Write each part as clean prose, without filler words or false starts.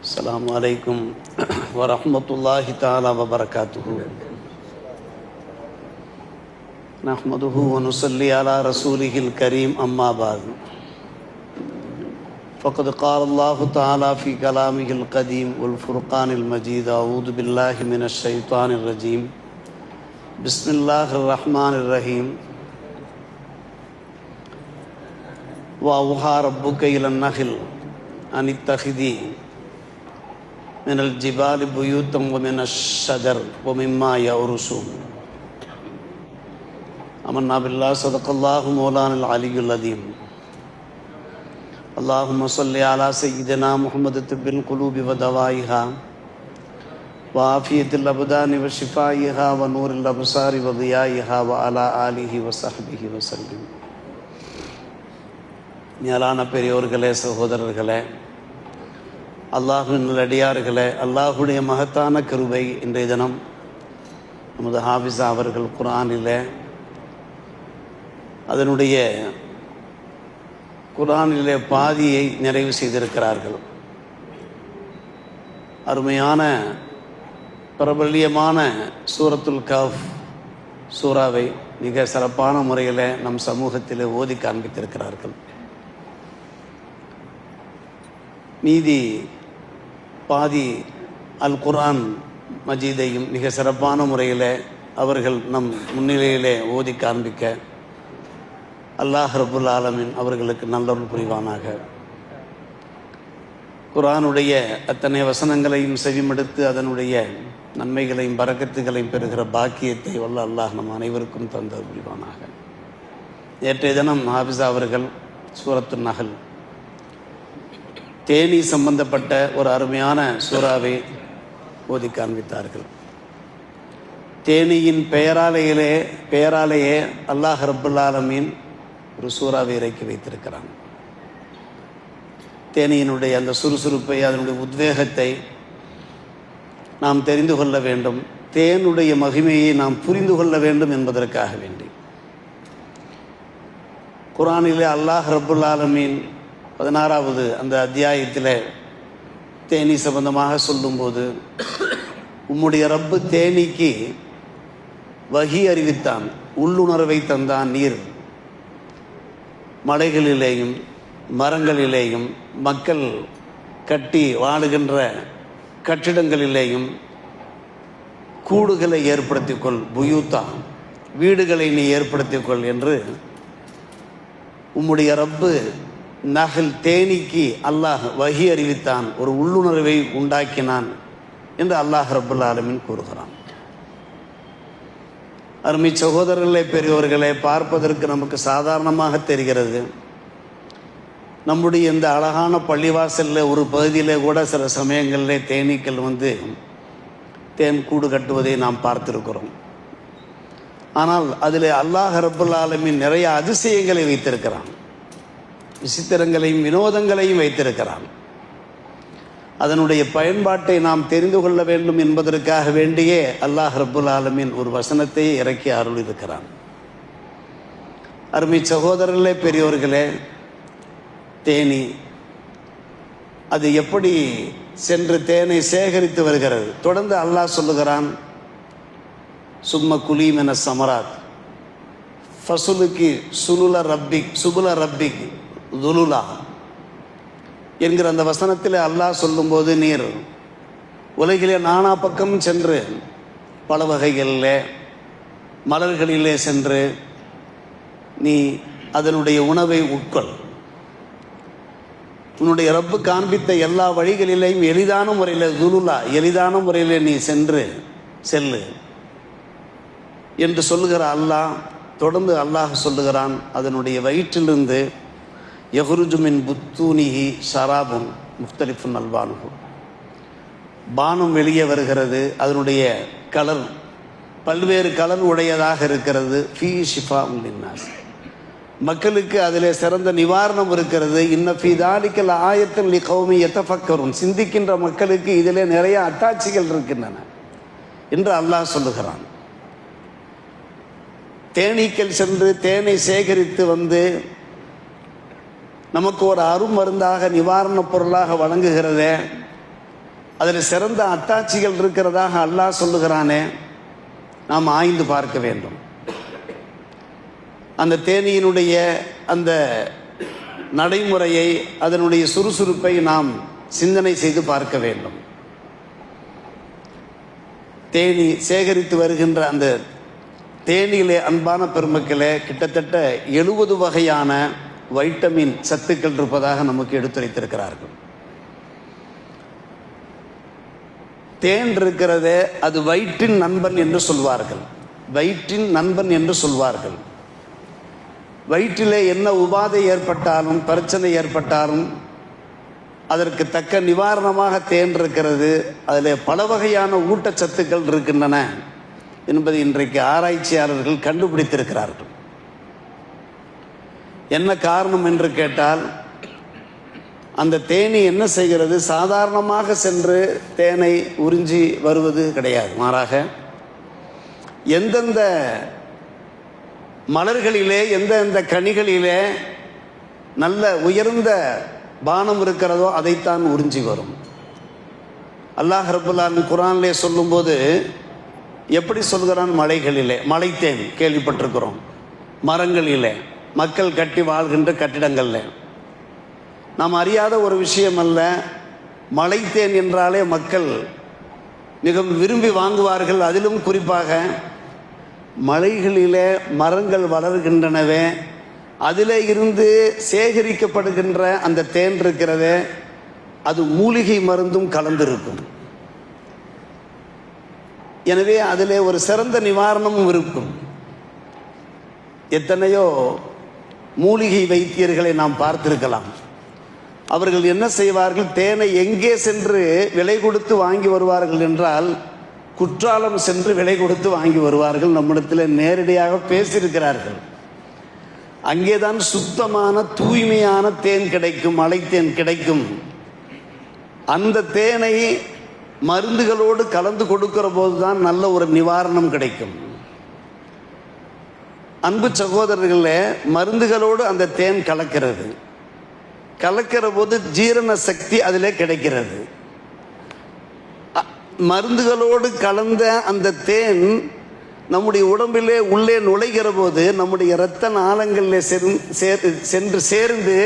السلام عليكم ورحمة الله تعالى وبركاته. نحمده ونصلي على رسوله الكريم أما بعد فقد قال الله تعالى في كلامه القديم والفرقان المجيد أعوذ بالله من الشيطان الرجيم بسم الله الرحمن الرحيم وأوحى ربك إلى النحل أن اتخذي من الجبال بيوتا ومن الشجر ومما يعرشون آمنا بالله صدق الله مولانا العلي العظيم. اللهم صل على سيدنا محمد طب القلوب ودوائها وعافية الأبدان وشفائها ونور الأبصار وضيائها وعلى آله وصحبه وسلم. மேலான பெரியோர்களே, சகோதரர்களே, அல்லாஹ்வின் நல்லடியார்களே, அல்லாஹுடைய மகத்தான கிருபை இன்றைய தினம் நமது ஹாஃபிஸா அவர்கள் குர்ஆனிலே குர்ஆனிலே பாதியை நிறைவு செய்திருக்கிறார்கள். அருமையான பிரபல்யமான சூரத்துல் கஹ்ஃப் சூறாவை மிக சிறப்பான முறையில் நம் சமூகத்தில் ஓதி காண்பித்திருக்கிறார்கள். மீதி பாதி அல் குர்ஆன் மஜீதையும் மிக சிறப்பான முறையில் அவர்கள் நம் முன்னிலையிலே ஓதி காண்பிக்க அல்லாஹ் ரப்புல் ஆலமீன் அவர்களுக்கு நல்லொருள் புரிவானாக. குர்ஆனுடைய அத்தனை வசனங்களையும் செவிமடுத்து அதனுடைய நன்மைகளையும் பரக்கத்துகளையும் பெறுகிற பாக்கியத்தை வல்ல அல்லாஹ் நம் அனைவருக்கும் தந்த புரிவானாக. நேற்றைய தினம் ஹாஃபிஸா அவர்கள் சூரத்து நஹல் தேனி சம்பந்தப்பட்ட ஒரு அருமையான சூறாவை ஓதி காண்பித்தார்கள். தேனியின் பெயராலேயே அல்லாஹ் ரப்புல் ஆலமீன் ஒரு சூறாவை இறக்கி வைத்திருக்கிறான். தேனியினுடைய அந்த சுறுசுறுப்பை, அதனுடைய உத்வேகத்தை நாம் தெரிந்து கொள்ள வேண்டும். தேனுடைய மகிமையை நாம் புரிந்து கொள்ள வேண்டும் என்பதற்காக வேண்டி குர்ஆனிலே அல்லாஹ் ரப்புல் ஆலமீன் 16வது அந்த அத்தியாயத்தில் தேனி சம்பந்தமாக சொல்லும்போது, உம்முடைய ரப்பு தேனிக்கு வஹி அறிவித்தான், உள்ளுணர்வை தந்தான். நீர் மலைகளிலேயும் மரங்களிலேயும் மக்கள் கட்டி வாழுகின்ற கட்டிடங்களிலேயும் கூடுகளை ஏற்படுத்திக்கொள், புயூத்தா வீடுகளை நீ ஏற்படுத்திக்கொள் என்று உம்முடைய ரப்பு நஹல் தேனிக்கு அல்லாஹ் வஹி அறிவித்தான், ஒரு உள்ளுணர்வை உண்டாக்கினான் என்று அல்லாஹ் ரப்புல் ஆலமீன் கூறுகிறான். அருமை சகோதரர்களே, பெரியோர்களே, பார்ப்பதற்கு நமக்கு சாதாரணமாக தெரிகிறது. நம்முடைய இந்த அழகான பள்ளிவாசலில் ஒரு பகுதியில் கூட சில சமயங்களில் தேனீக்கள் தேன் கூடு கட்டுவதை நாம் பார்த்திருக்கிறோம். ஆனால் அதில் அல்லாஹ் ரப்புல் ஆலமீன் நிறைய அதிசயங்களை வைத்திருக்கிறான், விசித்திரங்களையும் வினோதங்களையும் வைத்திருக்கிறான். அதனுடைய பயன்பாட்டை நாம் தெரிந்து கொள்ள வேண்டும் என்பதற்காக வேண்டியே அல்லாஹ் ரப்புல் ஆலமீன் ஒரு வசனத்தை இறக்கி அருள் இருக்கிறான். அருமை சகோதரர்களே, பெரியோர்களே, தேனி அது எப்படி சென்று தேனை சேகரித்து வருகிறது? தொடர்ந்து அல்லாஹ் சொல்லுகிறான், சும்ம குலீம் என சமராத் ஃபசுலுக்கு சுபுல ரப்பிக் துலுலா என்கிற அந்த வசனத்தில் அல்லாஹ் சொல்லும்போது, நீர் உலகிலே நானா பக்கம் சென்று பல வகைகளிலே மலர்களிலே சென்று நீ அதனுடைய உணவை உட்கொள். உன்னுடைய ரப்பு காண்பித்த எல்லா வழிகளிலேயும் எளிதான முறையில் துலுலா எளிதான முறையில் நீ செல்லு என்று சொல்லுகிற அல்லாஹ் தொடர்ந்து அல்லாஹ் சொல்லுகிறான், அதனுடைய வயிற்றிலிருந்து யஹ்ருஜு மின் புத்தூனிஹி ஷராபுன் முக்தலிஃபுன் அல்வானுஹு, பானம் வெளியே வருகிறது. அதனுடைய கலர் பல்வேறு கலர் உடையதாக இருக்கிறது. ஃபீ ஷிஃபாஉன் லின்னாஸ், மக்களுக்கு அதிலே சிறந்த நிவாரணம் இருக்கிறது. இன்ன ஃபீ தாலிகல் ஆயத்தன் லிகௌமி யதஃபக்கருன், சிந்திக்கின்ற மக்களுக்கு இதிலே நிறைய அத்தாட்சிகள் இருக்கின்றன என்று அல்லாஹ் சொல்லுகிறான். தேனீக்கள் சென்று தேனை சேகரித்து நமக்கு ஒரு அருமருந்தாக நிவாரணப் பொருளாக வழங்குகிறதே, அதில் சிறந்த அத்தாட்சிகள் இருக்கிறதாக அல்லாஹ் சொல்லுகிறானே, நாம் ஆய்ந்து பார்க்க வேண்டும். அந்த தேனியினுடைய அந்த நடைமுறையை, அதனுடைய சுறுசுறுப்பை நாம் சிந்தனை செய்து பார்க்க வேண்டும். தேனி சேகரித்து வருகின்ற அந்த தேனியிலே அன்பான பெருமக்களே, கிட்டத்தட்ட 70 வகையான வைட்டமின் சத்துக்கள் இருப்பதாக நமக்கு எடுத்துரைத்திருக்கிறார்கள். தேன் இருக்கிறதே, அது வயிற்றின் நண்பன் என்று சொல்வார்கள். வயிற்றின் நண்பன் என்று சொல்வார்கள். வயிற்றிலே என்ன உபாதை ஏற்பட்டாலும், பிரச்சனை ஏற்பட்டாலும் அதற்கு தக்க நிவாரணமாக தேன் இருக்கிறது. அதில் பல வகையான ஊட்டச்சத்துக்கள் இருக்கின்றன என்பதை இன்றைக்கு ஆராய்ச்சியாளர்கள் கண்டுபிடித்திருக்கிறார்கள். என்ன காரணம் என்று கேட்டால், அந்த தேனி என்ன செய்கிறது, சாதாரணமாக சென்று தேனை உறிஞ்சி வருவது கிடையாது. மாறாக எந்தெந்த மலர்களிலே, எந்தெந்த கனிகளிலே நல்ல உயர்ந்த பானம் இருக்கிறதோ அதைத்தான் உறிஞ்சி வரும். அல்லாஹ் ரப்பல் ஆலமீன் குர்ஆனிலே சொல்லும்போது எப்படி சொல்கிறான்? மலைகளிலே மலைத்தேன் கேள்விப்பட்டிருக்கிறோம், மரங்களிலே, மக்கள் கட்டி வாழ்கின்ற கட்டிடங்களில். நாம் அறியாத ஒரு விஷயம் அல்ல, மலைத்தேன் என்றாலே மக்கள் மிகவும் விரும்பி வாங்குவார்கள். அதிலும் குறிப்பாக மலைகளிலே மரங்கள் வளர்கின்றனவே, அதிலே இருந்து சேகரிக்கப்படுகின்ற அந்த தேன் இருக்கிறதே, அது மூலிகை மருந்தும் கலந்திருக்கும். எனவே அதிலே ஒரு சிறந்த நிவாரணமும் இருக்கும். எத்தனையோ மூலிகை வைத்தியர்களை நாம் பார்த்திருக்கலாம். அவர்கள் என்ன செய்வார்கள், தேனை எங்கே சென்று விலை கொடுத்து வாங்கி வருவார்கள் என்றால், குற்றாலம் சென்று விலை கொடுத்து வாங்கி வருவார்கள். நம்மிடத்தில் நேரடியாக பேசியிருக்கிறார்கள். அங்கேதான் சுத்தமான தூய்மையான தேன் கிடைக்கும், மலைத்தேன் கிடைக்கும். அந்த தேனை மருந்துகளோடு கலந்து கொடுக்கிற போதுதான் நல்ல ஒரு நிவாரணம் கிடைக்கும். அன்பு சகோதரர்களே, மருந்துகளோடு அந்த தேன் கலக்கிற போது ஜீரண சக்தி அதிலே கிடைக்கிறது. மருந்துகளோடு கலந்த அந்த தேன் நம்முடைய உடம்பிலே உள்ளே நுழைகிற போது நம்முடைய இரத்த நாளங்களில் சென்று சேர்ந்து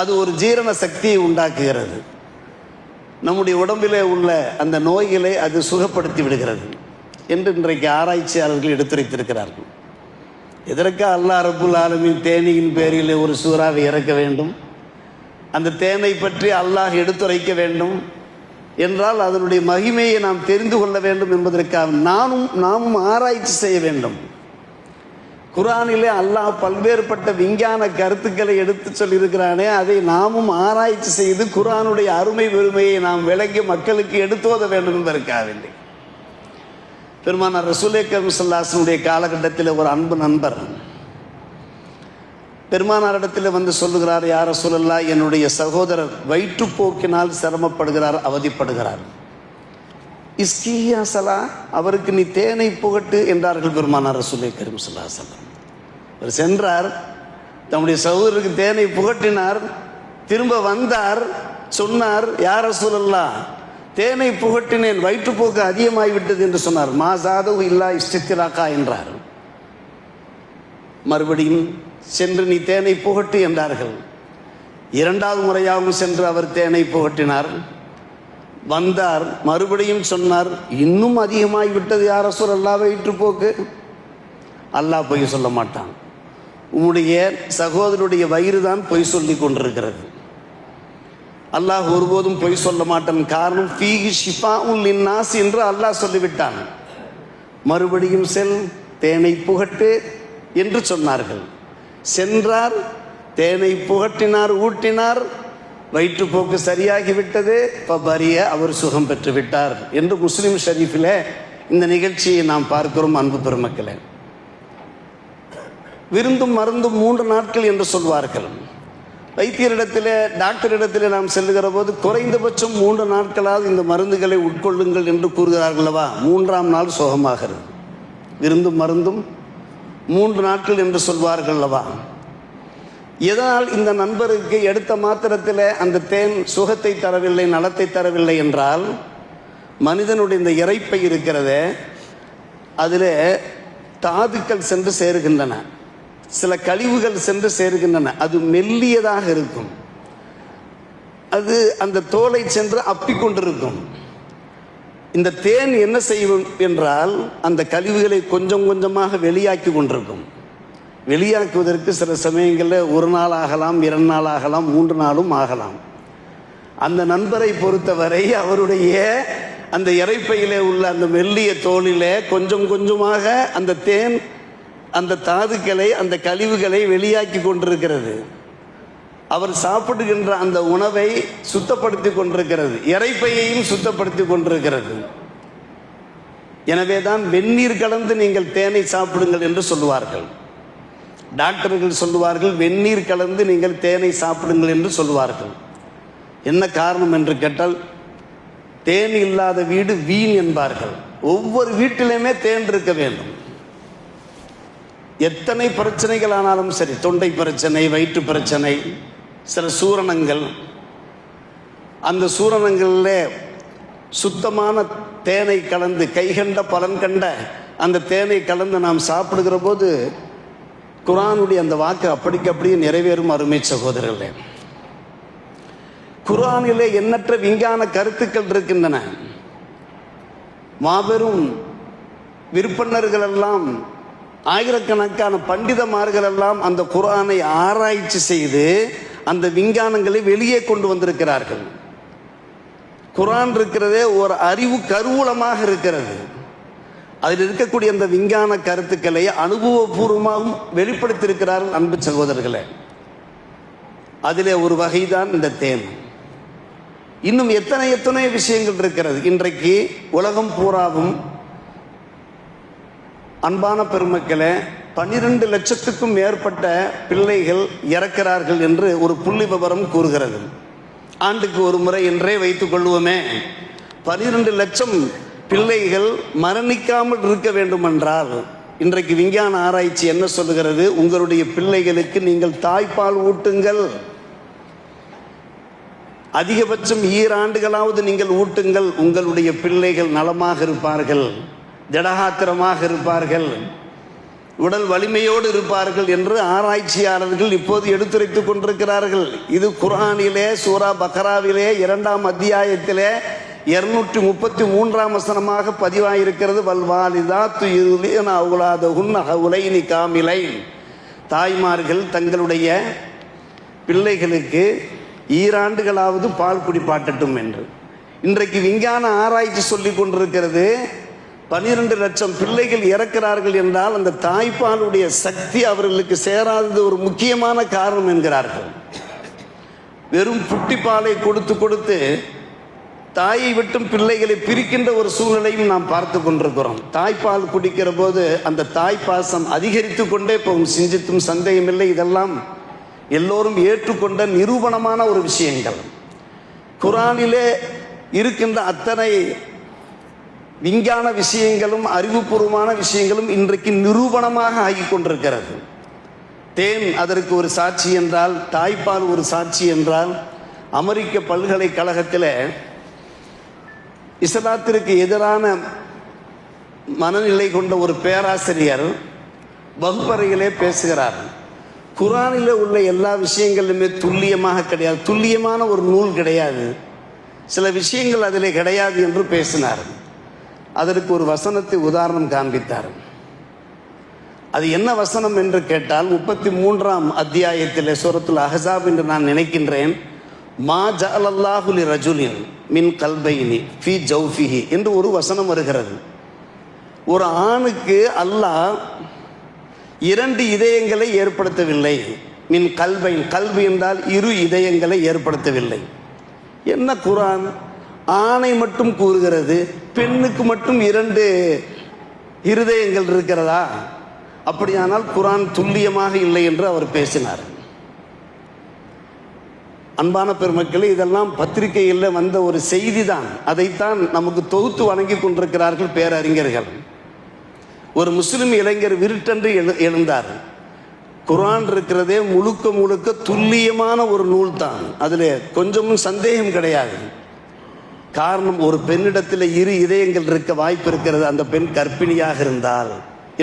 அது ஒரு ஜீரண சக்தியை உண்டாக்குகிறது. நம்முடைய உடம்பிலே உள்ள அந்த நோய்களை அது சுகப்படுத்தி விடுகிறது என்று இன்றைக்கு ஆராய்ச்சியாளர்கள் எடுத்துரைத்திருக்கிறார்கள். எதற்காக அல்லாஹ் ரப்புல் ஆலமீன் தேனியின் பேரில் ஒரு சூறாவை இறக்க வேண்டும், அந்த தேனை பற்றி அல்லாஹ் எடுத்துரைக்க வேண்டும் என்றால் அதனுடைய மகிமையை நாம் தெரிந்து கொள்ள வேண்டும் என்பதற்காக நாமும் ஆராய்ச்சி செய்ய வேண்டும். குர்ஆனிலே அல்லாஹ் பல்வேறுபட்ட விஞ்ஞான கருத்துக்களை எடுத்து சொல்லியிருக்கிறானே, அதை நாமும் ஆராய்ச்சி செய்து குர்ஆனுடைய அருமை பெருமையை நாம் விளங்கி மக்களுக்கு எடுத்துவத வேண்டும் என்பதற்காக வேண்டி. பெருமானார் ரசூலே கரீம் ஸல்லல்லாஹு அலைஹி வஸல்லம் காலகட்டத்தில் ஒரு அன்பு நண்பர் பெருமானாரிடத்தில் வந்து சொல்லுகிறார், யா ரசூலல்லாஹ், என்னுடைய சகோதரர் வயிற்றுப்போக்கினால் சிரமப்படுகிறார், அவதிப்படுகிறார். இஸ்கியா சலா, அவருக்கு நீ தேனை புகட்டு என்றார்கள் பெருமானார் ரசூலே கரீம் ஸல்லல்லாஹு அலைஹி வஸல்லம். அவர் சென்றார், தம்முடைய சகோதரருக்கு தேனை புகட்டினார், திரும்ப வந்தார், சொன்னார், யா ரசூலல்லாஹ், தேனை புகட்டினேன், வயிற்றுப்போக்கு அதிகமாகிவிட்டது என்று சொன்னார். மாசாதவு இல்லா இஸ்திராக்கா என்றார். மறுபடியும் சென்று நீ தேனை புகட்டு என்றார்கள். இரண்டாவது முறையாகவும் சென்று அவர் தேனை புகட்டினார். வந்தார், மறுபடியும் சொன்னார், இன்னும் அதிகமாகிவிட்டது யா ரசூலல்லாஹ் வயிற்றுப்போக்கு. அல்லாஹ் பொய் சொல்ல மாட்டான். உம்முடைய சகோதரருடைய வயிறு தான் பொய் சொல்லி கொண்டிருக்கிறது. அல்லாஹ் ஒருபோதும் பொய் சொல்ல மாட்டான். காரணம் ஃபீஹி ஷிஃபாஉன் லின்னாஸ் என்று அல்லாஹ் சொல்லிவிட்டான். மறுபடியும் செல், தேனை புகட்டு என்று சொன்னார்கள். சென்றார், தேனை புகட்டினார், ஊட்டினார், வயிற்றுப்போக்கு சரியாகிவிட்டது. பபரிய, அவர் சுகம் பெற்று விட்டார் என்று முஸ்லிம் ஷரீஃபில் இந்த நிகழ்ச்சியை நாம் பார்க்கிறோம். அன்பு பெருமக்களே, விருந்தும் மருந்தும் 3 நாட்கள் என்று சொல்வார்கள். வைத்தியரிடத்தில், டாக்டரிடத்தில் நாம் செல்லுகிற போது குறைந்தபட்சம் 3 நாட்களாவது இந்த மருந்துகளை உட்கொள்ளுங்கள் என்று கூறுகிறார்களவா, 3ஆம் நாள் சுகமாகிறது. விருந்தும் மருந்தும் 3 நாட்கள் என்று சொல்வார்கள் அல்லவா. எதனால் இந்த நண்பருக்கு எடுத்த மாத்திரத்தில் அந்த தேன் சுகத்தை தரவில்லை, நலத்தை தரவில்லை என்றால், மனிதனுடைய இந்த இரைப்பை இருக்கிறதே, அதில் தாதுக்கள் சென்று சேருகின்றன, சில கழிவுகள் சென்று சேருகின்றன. அது மெல்லியதாக இருக்கும். அது அந்த தோலை சென்று அப்பிக்கொண்டிருக்கும். இந்த தேன் என்ன செய்யும் என்றால், அந்த கழிவுகளை கொஞ்சம் கொஞ்சமாக வெளியாக்கி கொண்டிருக்கும். வெளியாக்குவதற்கு சில சமயங்களில் 1 நாள் ஆகலாம், 2 நாள் ஆகலாம், 3 நாளும் ஆகலாம். அந்த நண்பரை பொறுத்தவரை அவருடைய அந்த இரைப்பையிலே உள்ள அந்த மெல்லிய தோலிலே கொஞ்சம் கொஞ்சமாக அந்த தேன் அந்த தாதுக்களை, அந்த கழிவுகளை வெளியாக்கி கொண்டிருக்கிறது. அவர் சாப்பிடுகின்ற அந்த உணவை சுத்தப்படுத்தி கொண்டிருக்கிறது, இரைப்பையையும் சுத்தப்படுத்தி கொண்டிருக்கிறது. எனவே தான் வெந்நீர் கலந்து நீங்கள் தேனை சாப்பிடுங்கள் என்று சொல்லுவார்கள். டாக்டர்கள் சொல்லுவார்கள், வெந்நீர் கலந்து நீங்கள் தேனை சாப்பிடுங்கள் என்று சொல்லுவார்கள். என்ன காரணம் என்று கேட்டால், தேன் இல்லாத வீடு வீண் என்பார்கள். ஒவ்வொரு வீட்டிலுமே தேன் இருக்க வேண்டும். எத்தனை பிரச்சனைகள் ஆனாலும் சரி, தொண்டை பிரச்சனை, வயிற்று பிரச்சனை, சில சூரணங்கள், அந்த சூரணங்களில் சுத்தமான தேனை கலந்து, கைகண்ட பலன் கண்ட அந்த தேனை கலந்து நாம் சாப்பிடுகிற போது குர்ஆனுடைய அந்த வாக்கு அப்படிக்கு அப்படியே நிறைவேறும். அருமை சகோதரர்களே, குர்ஆனிலே எண்ணற்ற விஞ்ஞான கருத்துக்கள் இருக்கின்றன. மாபெரும் விற்பனர்கள் எல்லாம், ஆயிரக்கணக்கான பண்டிதமார்கள் எல்லாம் அந்த குர்ஆனை ஆராய்ச்சி செய்து அந்த விஞ்ஞானங்களை வெளியே கொண்டு வந்திருக்கிறார்கள். குர்ஆன் இருக்கிறதே ஒரு அறிவு கருவூலமாக இருக்கிறது. அதில் இருக்கக்கூடிய அந்த விஞ்ஞான கருத்துக்களை அனுபவபூர்வமாகவும் வெளிப்படுத்தியிருக்கிறார்கள். அன்பு சகோதரர்களே, அதிலே ஒரு வகைதான் இந்த தேன். இன்னும் எத்தனை விஷயங்கள் இருக்கிறது. இன்றைக்கு உலகம் பூராவும் அன்பான பெருமக்களே, 12 லட்சத்துக்கும் மேற்பட்ட பிள்ளைகள் இறக்கிறார்கள் என்று ஒரு புள்ளி விவரம் கூறுகிறது. ஆண்டுக்கு ஒரு முறை என்றே வைத்துக் கொள்வோமே, 12 லட்சம் பிள்ளைகள் மரணிக்காமல் இருக்க வேண்டும் என்றால், இன்றைக்கு விஞ்ஞான ஆராய்ச்சி என்ன சொல்லுகிறது? உங்களுடைய பிள்ளைகளுக்கு நீங்கள் தாய்ப்பால் ஊட்டுங்கள், அதிகபட்சம் 2 ஆண்டுகளாவது நீங்கள் ஊட்டுங்கள். உங்களுடைய பிள்ளைகள் நலமாக இருப்பார்கள், திடகாத்திரமாக இருப்பார்கள், உடல் வலிமையோடு இருப்பார்கள் என்று ஆராய்ச்சியாளர்கள் இப்போது எடுத்துரைத்துக் கொண்டிருக்கிறார்கள். இது குர்ஆனிலே சூரா பக்ராவிலே 2ஆம் அத்தியாயத்திலே 233ஆம் வசனமாக பதிவாயிருக்கிறது. வல்வாலிதாத்து யுர்லின அவுலாதஹுன்ன ஹவுலைனி காமிலைன். தாய்மார்கள் தங்களுடைய பிள்ளைகளுக்கு 2 ஆண்டுகளாவது பால் குடிப்பாட்டட்டும் என்று. இன்றைக்கு விஞ்ஞான ஆராய்ச்சி சொல்லிக் கொண்டிருக்கிறது, 12 லட்சம் பிள்ளைகள் இறக்கிறார்கள் என்றால் அந்த தாய்ப்பாலுடைய சக்தி அவர்களுக்கு சேராதது ஒரு முக்கியமான காரணம் என்கிறார்கள். வெறும் புட்டிப்பாலை கொடுத்து கொடுத்து தாயை விட்டும் பிள்ளைகளை பிரிக்கின்ற ஒரு சூழ்நிலையும் நாம் பார்த்து கொண்டிருக்கிறோம். தாய்ப்பால் குடிக்கிற போது அந்த தாய்ப்பாசம் அதிகரித்து கொண்டே போகும். சிந்தித்தும் சந்தேகமில்லை, இதெல்லாம் எல்லோரும் ஏற்றுக்கொண்ட நிரூபணமான ஒரு விஷயங்கள். குர்ஆனிலே இருக்கின்ற அத்தனை விஞ்ஞான விஷயங்களும் அறிவுபூர்வமான விஷயங்களும் இன்றைக்கு நிரூபணமாக ஆகிக் கொண்டிருக்கிறது. தேன் அதற்கு ஒரு சாட்சி என்றால், தாய்ப்பால் ஒரு சாட்சி என்றால், அமெரிக்க பல்கலைக்கழகத்தில் இஸ்லாத்திற்கு எதிரான மனநிலை கொண்ட ஒரு பேராசிரியர் வகுப்பறையிலே பேசுகிறார். குர்ஆனில் உள்ள எல்லா விஷயங்களுமே துல்லியமாக கிடையாது, துல்லியமான ஒரு நூல் கிடையாது, சில விஷயங்கள் அதிலே கிடையாது என்று பேசினார். அதற்கு ஒரு வசனத்தை உதாரணம் காண்பித்தார். அது என்ன வசனம் என்று கேட்டால், 33ஆம் அத்தியாயத்தில் சூரத்துல் அஹ்ஸாப் என்று நான் நினைக்கின்றேன், மா ஜஅலல்லாஹு லிரஜுலின் மின் கல்பைனி ஃபீ ஜௌஃபிஹி என்று ஒரு வசனம் வருகிறது. ஒரு ஆணுக்கு அல்லாஹ் 2 இதயங்களை ஏற்படுத்தவில்லை. மின் கல்பைன், கல்வி என்றால் 2 இதயங்களை ஏற்படுத்தவில்லை. என்ன குர்ஆன் ஆணை மட்டும் கூறுகிறது, பெண்ணுக்கு மட்டும் 2 இருதயங்கள் இருக்கிறதா? அப்படியானால் குர்ஆன் துல்லியமாக இல்லை என்று அவர் பேசினார். அன்பான பெருமக்களே, இதெல்லாம் பத்திரிகையில் வந்த ஒரு செய்தி தான். அதைத்தான் நமக்கு தொகுத்து வழங்கி கொண்டிருக்கிறார்கள் பேரறிஞர்கள். ஒரு முஸ்லிம் இளைஞர் விருட்டென்று எழுந்தார். குர்ஆன் இருக்கிறதே முழுக்க முழுக்க துல்லியமான ஒரு நூல் தான், அதில் கொஞ்சமும் சந்தேகம் கிடையாது. காரணம், ஒரு பெண்ணிடத்தில் இரு இதயங்கள் இருக்க வாய்ப்பு இருக்கிறது, அந்த பெண் கர்ப்பிணியாக இருந்தால்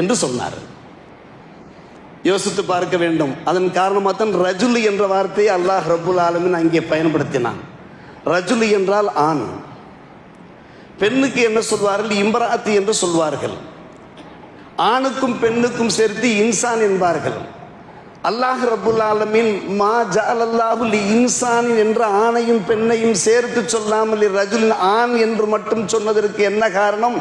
என்று சொன்னார். யோசித்து பார்க்க வேண்டும். அதன் காரணமாக தான் ரஜுலி என்ற வார்த்தையை அல்லாஹ் ரப்புல் ஆலமீன் அங்கே பயன்படுத்தினான். ரஜுலி என்றால் ஆண். பெண்ணுக்கு என்ன சொல்வார்கள்? இம்ராத்தி என்று சொல்வார்கள். ஆணுக்கும் பெண்ணுக்கும் சேர்த்து இன்சான் என்பார்கள். அல்லாஹ் ரப்புல் ஆலமீன் மா ஜஅலல்லாஹு லி இன்சானின் என்ற ஆணையும் பெண்ணையும் சேர்த்து சொல்லாமல் ரஜுலின் ஆண் என்று மட்டும் சொன்னதற்கு என்ன காரணம்?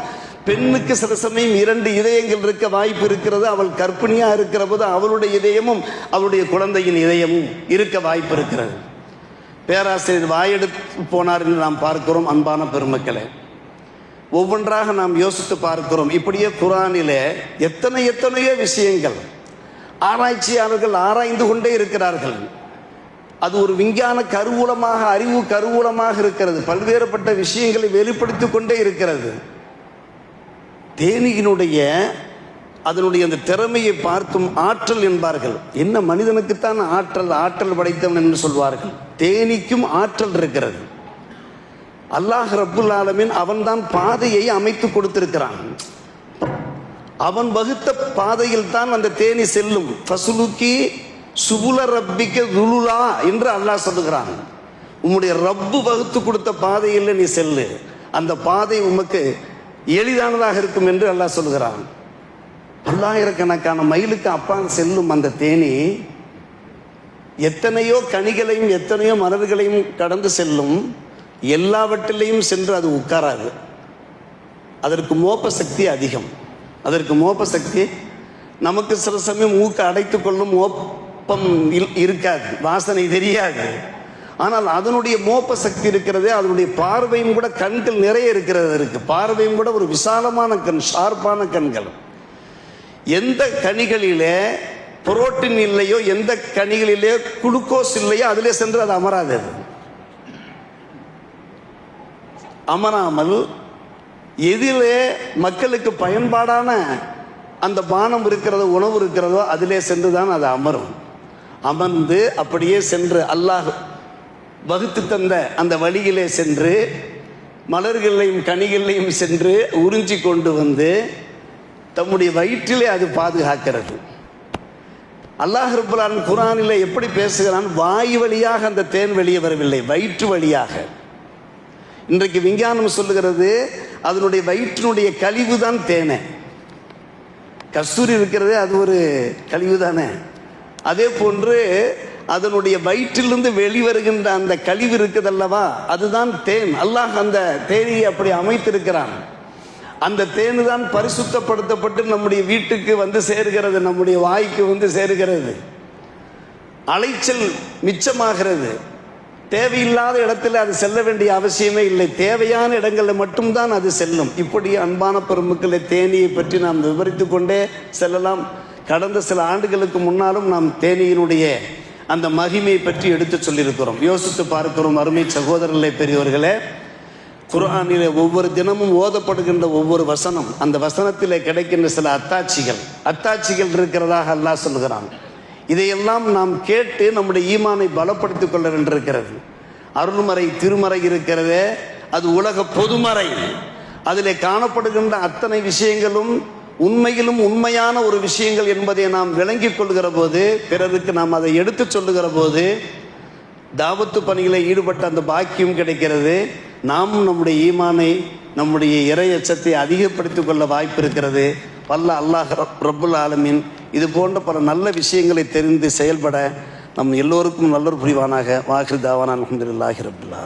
பெண்ணுக்கு சில சமயம் 2 இதயங்கள் இருக்க வாய்ப்பு இருக்கிறது. அவள் கர்ப்பிணியா இருக்கிற போது அவளுடைய இதயமும் அவளுடைய குழந்தையின் இதயமும் இருக்க வாய்ப்பு இருக்கிறது. பேராசிரியர் வாயெடுத்து போனார் என்று நாம் பார்க்கிறோம். அன்பான பெருமக்களே, ஒவ்வொன்றாக நாம் யோசித்து பார்க்கிறோம். இப்படியே குர்ஆனிலே எத்தனையோ விஷயங்கள் ஆராய்ச்சியாளர்கள் ஆராய்ந்து கொண்டே இருக்கிறார்கள். அது ஒரு விஞ்ஞான கருவூலமாக, அறிவு கருவூலமாக இருக்கிறது. பல்வேறுபட்ட விஷயங்களை வெளிப்படுத்தி கொண்டே இருக்கிறது. தேனியினுடைய அதனுடைய அந்த திறமையை பார்த்தும் ஆற்றல் என்பார்கள். என்ன மனிதனுக்குத்தான் ஆற்றல் படைத்தவன் என்று சொல்வார்கள். தேனிக்கும் ஆற்றல் இருக்கிறது. அல்லாஹ் ரப்புல் ஆலமீன் அவன்தான் பாதையை அமைத்து கொடுத்திருக்கிறான். அவன் வகுத்த பாதையில் தான் அந்த தேனி செல்லும். ஃபசுலுக்கி சுபுல ரப்பிக்க துலுலா என்று அல்லாஹ் சொல்லுகிறான். உம்முடைய ரப்பு வகுத்து கொடுத்த பாதையில் நீ செல்லு, அந்த பாதை உமக்கு எளிதானதாக இருக்கும் என்று அல்லாஹ் சொல்லுகிறான். பல்லாயிரக்கணக்கான மைலுக்கு அப்பால் செல்லும் அந்த தேனி எத்தனையோ கனிகளையும் எத்தனையோ மலர்களையும் கடந்து செல்லும். எல்லாவற்றிலையும் சென்று அது உட்காராது. அதற்கு மோப்ப சக்தி அதிகம். அதற்கு மோப்ப சக்தி நமக்கு சில சமயம் மூக்க அடைத்து கொள்ளும் மோப்பம் இருக்காது, வாசனை தெரியாது. ஆனால் அதனுடைய மோப்ப சக்தி இருக்கிறதே, அதனுடைய பார்வையும் கூட, கண்கள் நிறைய இருக்கிறது. இருக்கு பார்வையும் கூட ஒரு விசாலமான கண், ஷார்ப்பான கண்கள். எந்த கனிகளிலே புரோட்டீன் இல்லையோ, எந்த கனிகளிலே குளுக்கோஸ் இல்லையோ அதிலே சென்று அது அமராது. அமராமல் எதிலே மக்களுக்கு பயன்பாடான அந்த பானம் இருக்கிறதோ, உணவு இருக்கிறதோ அதிலே சென்று தான் அது அமரும். அமர்ந்து அப்படியே சென்று அல்லாஹ் வகுத்து தந்த அந்த வழியிலே சென்று மலர்களையும் கனிகளையும் சென்று உறிஞ்சி கொண்டு வந்து தம்முடைய வயிற்றிலே அது பாதுகாக்கிறது. அல்லாஹ் ரப்புல் ஆலமீன் குர்ஆனிலே எப்படி பேசுகிறான்? வாயு வழியாக அந்த தேன் வெளியே வரவில்லை, வயிற்று வழியாக. இன்றைக்கு விஞ்ஞானம் சொல்லுகிறது அதனுடைய வயிற்றினுடைய கழிவு தான் தேனை. கஸ்தூரி இருக்கிறதே அது ஒரு கழிவு தானே. அதே போன்று அதனுடைய வயிற்றிலிருந்து வெளிவருகின்ற அந்த கழிவு இருக்குது அல்லவா, அதுதான் தேன். அல்லாஹ் அந்த தேனியை அப்படி அமைத்திருக்கிறான். அந்த தேனு தான் பரிசுத்தப்படுத்தப்பட்டு நம்முடைய வீட்டுக்கு வந்து சேருகிறது, நம்முடைய வாய்க்கு வந்து சேருகிறது. அலைச்சல் மிச்சமாகிறது. தேவையில்லாத இடத்துல அது செல்ல வேண்டிய அவசியமே இல்லை. தேவையான இடங்களில் மட்டும்தான் அது செல்லும். இப்படி அன்பான பெருமக்களை தேனியை பற்றி நாம் விவரித்து கொண்டே செல்லலாம். கடந்த சில ஆண்டுகளுக்கு முன்னாலும் நாம் தேனியினுடைய அந்த மகிமையை பற்றி எடுத்து சொல்லியிருக்கிறோம். யோசித்து பார்க்கிறோம். அருமை சகோதரர்களே, பெரியவர்களே, குர்ஆனிலே ஒவ்வொரு தினமும் ஓதப்படுகின்ற ஒவ்வொரு வசனம், அந்த வசனத்திலே கிடைக்கின்ற சில அத்தாட்சிகள் இருக்கிறதாக அல்லாஹ் சொல்கிறான். இதையெல்லாம் நாம் கேட்டு நம்முடைய ஈமானை பலப்படுத்திக் கொள்ள வேண்டியிருக்கிறது. அருள்மறை திருமறை இருக்கிறதே, அது உலக பொதுமறை. அதிலே காணப்படுகின்ற அத்தனை விஷயங்களும் உண்மையிலும் உண்மையான ஒரு விஷயங்கள் என்பதை நாம் விளங்கிக் கொள்கிற போது, பிறருக்கு நாம் அதை எடுத்து சொல்லுகிற போது தாவத்து பணிகளை ஈடுபட்ட அந்த பாக்கியம் கிடைக்கிறது. நாமும் நம்முடைய ஈமானை, நம்முடைய இறை அச்சத்தை அதிகப்படுத்திக் கொள்ள வாய்ப்பு இருக்கிறது. வல்ல அல்லாஹ் ரப்புல் ஆலமீன் இது போன்ற பல நல்ல விஷயங்களை தெரிந்து செயல்பட நம் எல்லோருக்கும் நல்லொரு புரிவானாக. வாஹிர் தாவானா அல்ஹம்துலில்லாஹி ரப்பில் ஆலமீன்.